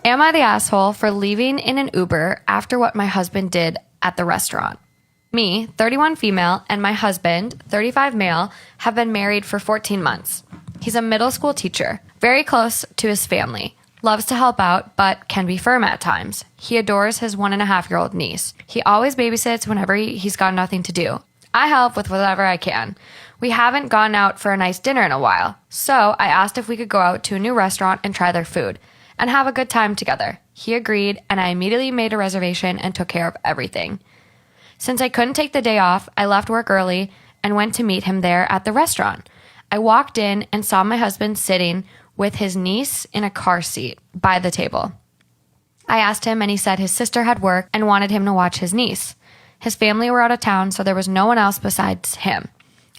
Am I the asshole for leaving in an Uber after what my husband did at the restaurant? Me, 31 female, and my husband, 35 male, have been married for 14 months. He's a middle school teacher, very close to his family, loves to help out, but can be firm at times. He adores his 1.5-year-old niece. He always babysits whenever he's got nothing to do. I help with whatever I can. We haven't gone out for a nice dinner in a while, so I asked if we could go out to a new restaurant and try their food and have a good time together. He agreed, and I immediately made a reservation and took care of everything. Since I couldn't take the day off, I left work early and went to meet him there at the restaurant. I walked in and saw my husband sitting with his niece in a car seat by the table. I asked him, and he said his sister had work and wanted him to watch his niece. His family were out of town, so there was no one else besides him.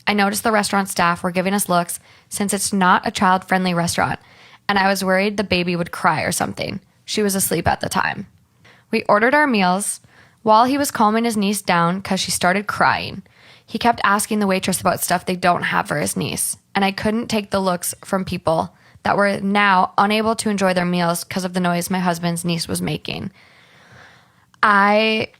I noticed the restaurant staff were giving us looks since it's not a child-friendly restaurant, and I was worried the baby would cry or something. She was asleep at the time. We ordered our meals while he was calming his niece down because she started crying. He kept asking the waitress about stuff they don't have for his niece, and I couldn't take the looks from people that were now unable to enjoy their meals because of the noise my husband's niece was making. I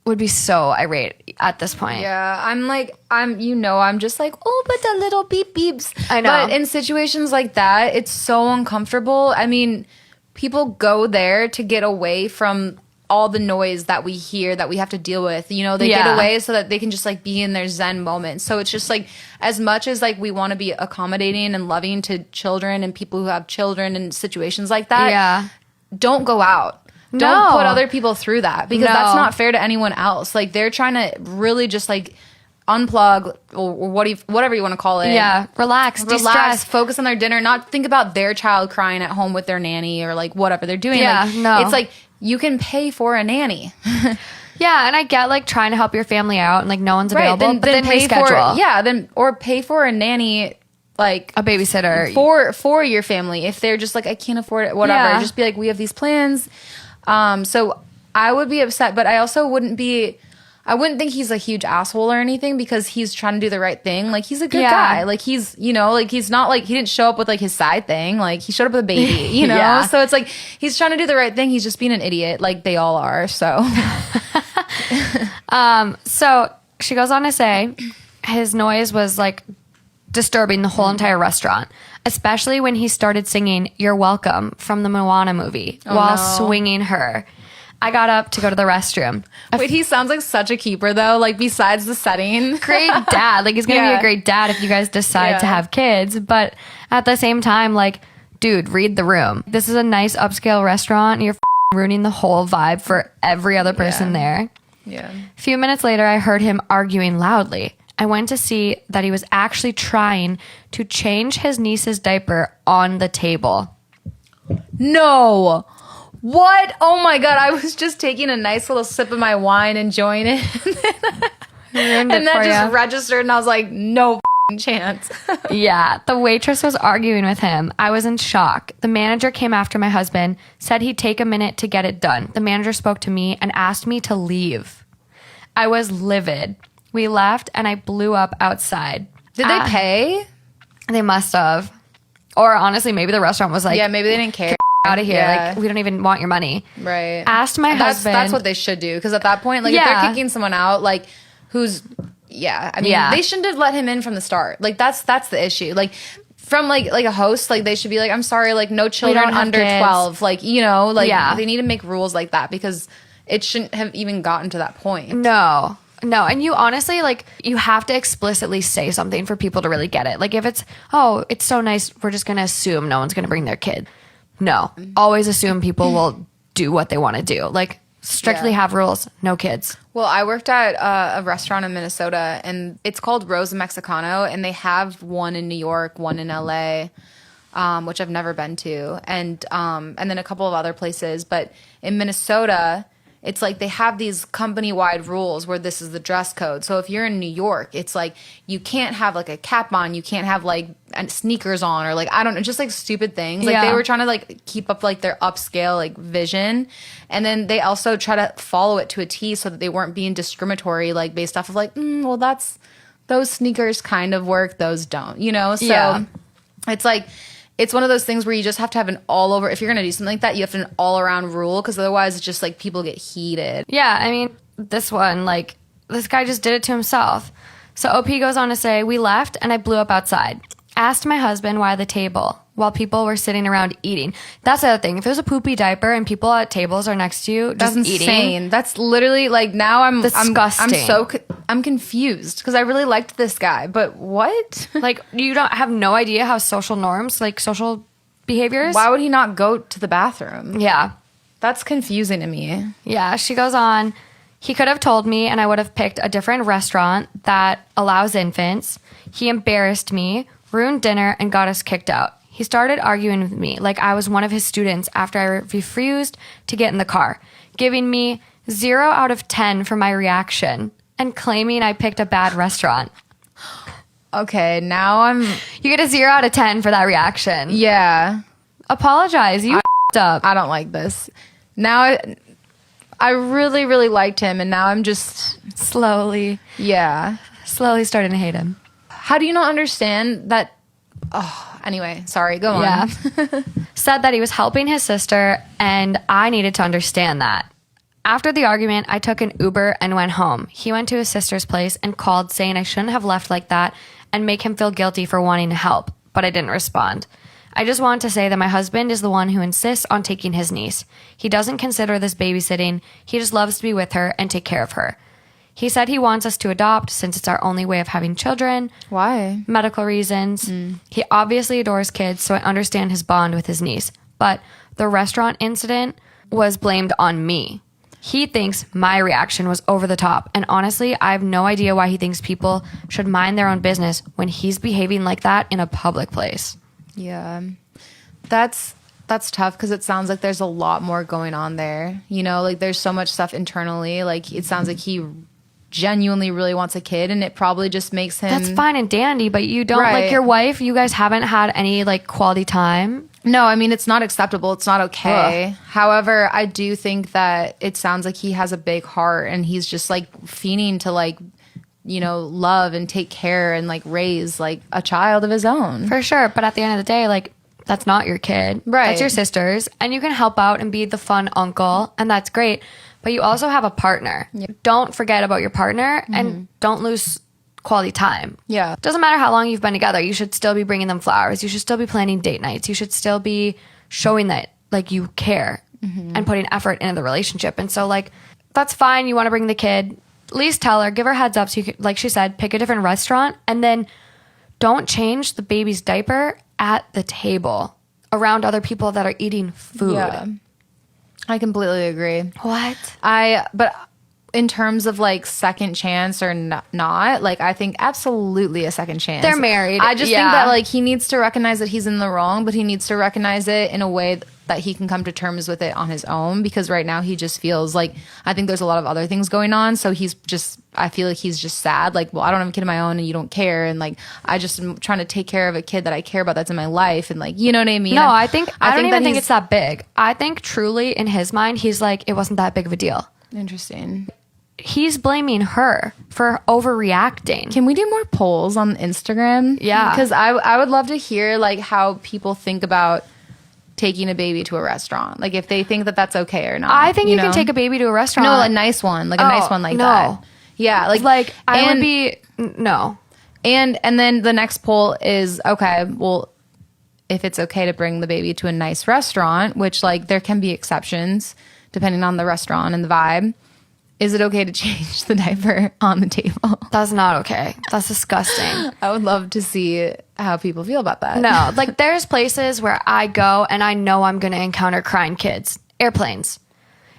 would be so irate at this point. Yeah, I'm just like, oh, but the little beep beeps. I know. But in situations like that, it's so uncomfortable. I mean, people go there to get away from all the noise that we hear that we have to deal with. You know, they get away so that they can just like be in their zen moment. So it's just like, as much as like we want to be accommodating and loving to children and people who have children in situations like that, don't go out. Don't put other people through that, because that's not fair to anyone else. Like, they're trying to really just like unplug or whatever you want to call it. Yeah, relax, de-stress, focus on their dinner, not think about their child crying at home with their nanny or like whatever they're doing. Yeah, like, no. It's like, you can pay for a nanny. Yeah, and I get like trying to help your family out and like no one's available, right, but then pay reschedule. Or pay for a nanny, like a babysitter for your family. If they're just like, I can't afford it, whatever. Just be like, we have these plans. So I would be upset, but I also wouldn't think he's a huge asshole or anything, because he's trying to do the right thing. Like, he's a good guy. Like, he's, you know, like, he's not like, he didn't show up with like his side thing. Like, he showed up with a baby, you know? So it's like, he's trying to do the right thing. He's just being an idiot. Like, they all are. So, so she goes on to say his noise was like disturbing the whole entire restaurant, especially when he started singing "You're Welcome" from the Moana movie while swinging her. I got up to go to the restroom. Wait, he sounds like such a keeper though, like besides the setting. Great dad. Like, he's going to be a great dad if you guys decide to have kids. But at the same time, like, dude, read the room. This is a nice upscale restaurant, and you're ruining the whole vibe for every other person there. Yeah. A few minutes later, I heard him arguing loudly. I went to see that he was actually trying to change his niece's diaper on the table. No. What? Oh my God. I was just taking a nice little sip of my wine, enjoying it. And that just registered, and I was like, no chance. Yeah. The waitress was arguing with him. I was in shock. The manager came after my husband, said he'd take a minute to get it done. The manager spoke to me and asked me to leave. I was livid. We left, and I blew up outside. Did they pay? They must have. Or honestly, maybe the restaurant was like, yeah, maybe they didn't care. Out of here. Like, we don't even want your money. Right. Asked my husband. That's what they should do. Because at that point, like, if they're kicking someone out, like, who's, I mean, they shouldn't have let him in from the start. Like, that's the issue. Like, from like a host, like, they should be like, I'm sorry, like, no children under 12. Like, you know, like, they need to make rules like that, because it shouldn't have even gotten to that point. No, and you honestly, like, you have to explicitly say something for people to really get it. Like, if it's, oh, it's so nice, we're just going to assume no one's going to bring their kid. No, always assume people will do what they want to do. Like, strictly have rules, no kids. Well, I worked at a restaurant in Minnesota, and it's called Rosa Mexicano, and they have one in New York, one in LA, which I've never been to, and then a couple of other places. But in Minnesota, it's like they have these company-wide rules where this is the dress code. So if you're in New York, it's like you can't have like a cap on, you can't have like sneakers on, or like, I don't know, just like stupid things. Like, they were trying to like keep up like their upscale like vision, and then they also try to follow it to a T so that they weren't being discriminatory, like based off of like, well, those sneakers kind of work, those don't, you know. So it's like, it's one of those things where you just have to have an all over. If you're going to do something like that, you have to have an all around rule, because otherwise it's just like people get heated. Yeah, I mean, this one, like, this guy just did it to himself. So OP goes on to say, we left and I blew up outside. Asked my husband why the table while people were sitting around eating. That's the other thing. If there's a poopy diaper and people at tables are next to you just That's eating. insane. That's literally like, now I'm Disgusting. I'm confused, because I really liked this guy, but what? Like, you don't have no idea how social norms, like social behaviors. Why would he not go to the bathroom? Yeah. That's confusing to me. Yeah, she goes on. He could have told me and I would have picked a different restaurant that allows infants. He embarrassed me, ruined dinner, and got us kicked out. He started arguing with me like I was one of his students after I refused to get in the car, giving me 0 out of 10 for my reaction and claiming I picked a bad restaurant. Okay, now You get a 0 out of 10 for that reaction. yeah. Apologize. You f***ed up. I don't like this. Now I really, really liked him, and now I'm just, Slowly starting to hate him. how do you not understand that? Oh, anyway, sorry, go on. Yeah. Said that he was helping his sister, and I needed to understand that. After the argument, I took an Uber and went home. He went to his sister's place and called saying I shouldn't have left like that and make him feel guilty for wanting to help, but I didn't respond. I just want to say that my husband is the one who insists on taking his niece. He doesn't consider this babysitting. He just loves to be with her and take care of her. He said he wants us to adopt since it's our only way of having children. Why? Medical reasons. He obviously adores kids, so I understand his bond with his niece. But the restaurant incident was blamed on me. He thinks my reaction was over the top. And honestly, I have no idea why he thinks people should mind their own business when he's behaving like that in a public place. Yeah. That's tough, because it sounds like there's a lot more going on there. You know, like there's so much stuff internally. Like it sounds like he genuinely really wants a kid, and it probably just makes him. That's fine and dandy, but you don't Right. like your wife. You guys haven't had any like quality time. No, I mean, it's not acceptable. It's not okay. Ugh. However, I do think that it sounds like he has a big heart, and he's just like fiending to like, you know, love and take care and like raise like a child of his own. For sure. But at the end of the day, like, that's not your kid. Right. That's your sister's. And you can help out and be the fun uncle. And that's great. But you also have a partner. Don't forget about your partner and don't lose quality time. Yeah. Doesn't matter how long you've been together. You should still be bringing them flowers. You should still be planning date nights. You should still be showing that like you care and putting effort into the relationship. And so like, that's fine. You want to bring the kid. At least tell her, give her heads up. So you can, like she said, pick a different restaurant and then don't change the baby's diaper at the table around other people that are eating food. Yeah. I completely agree. What? But in terms of like second chance or not, like I think absolutely a second chance. They're married. I just Yeah. think that like he needs to recognize that he's in the wrong, but he needs to recognize it in a way that he can come to terms with it on his own, because right now he just feels like, I think there's a lot of other things going on. So I feel like he's just sad. Like, well, I don't have a kid of my own and you don't care. And like, I just am trying to take care of a kid that I care about that's in my life. And like, you know what I mean? No, I don't even think he's- it's that big. I think truly in his mind, he's like, it wasn't that big of a deal. Interesting. He's blaming her for overreacting. Can we do more polls on Instagram? Yeah. Because I would love to hear like how people think about taking a baby to a restaurant. Like if they think that that's okay or not. I think you know? can take a baby to a restaurant. No, a nice one. Like a nice one like no. that. Yeah. Like I would and- be, no. And then the next poll is, okay, well, if it's okay to bring the baby to a nice restaurant, which like there can be exceptions depending on the restaurant and the vibe, is it okay to change the diaper on the table? That's not okay. That's disgusting. I would love to see how people feel about that. No, like there's places where I go and I know I'm going to encounter crying kids. Airplanes.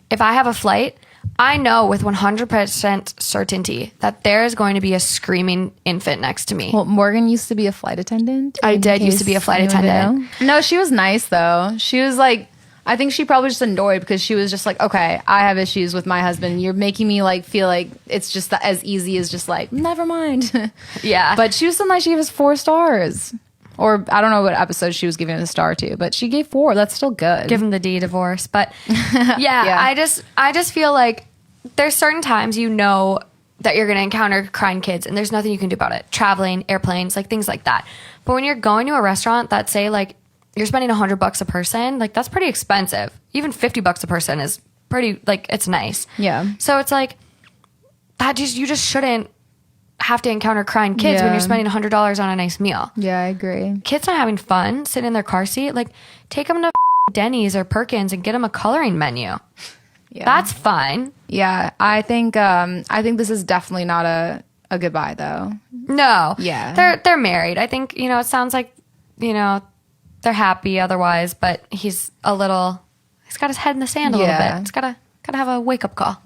If I have a flight, I know with 100% certainty that there is going to be a screaming infant next to me. Well, Morgan used to be a flight attendant. I in did used case to be a flight anyone didn't attendant. know. No, she was nice though. She was like, I think she probably just annoyed because she was just like, okay, I have issues with my husband. You're making me like feel like it's just as easy as just like, never mind. Yeah. But she was so nice. She gave us 4 stars. Or I don't know what episode she was giving it a star to, but she gave 4. That's still good. Give him the D divorce. But yeah, I just feel like there's certain times you know that you're going to encounter crying kids and there's nothing you can do about it. Traveling, airplanes, like things like that. But when you're going to a restaurant that say like you're spending $100 a person. Like, that's pretty expensive. Even $50 a person is pretty, like, it's nice. Yeah. So it's like, you just shouldn't have to encounter crying kids when you're spending $100 on a nice meal. Yeah, I agree. Kids not having fun, sitting in their car seat, like, take them to Denny's or Perkins and get them a coloring menu. Yeah. That's fine. Yeah, I think this is definitely not a goodbye though. No. Yeah. They're married. I think, you know, it sounds like, you know, they're happy otherwise, but he's got his head in the sand a little bit. He's gotta have a wake up call.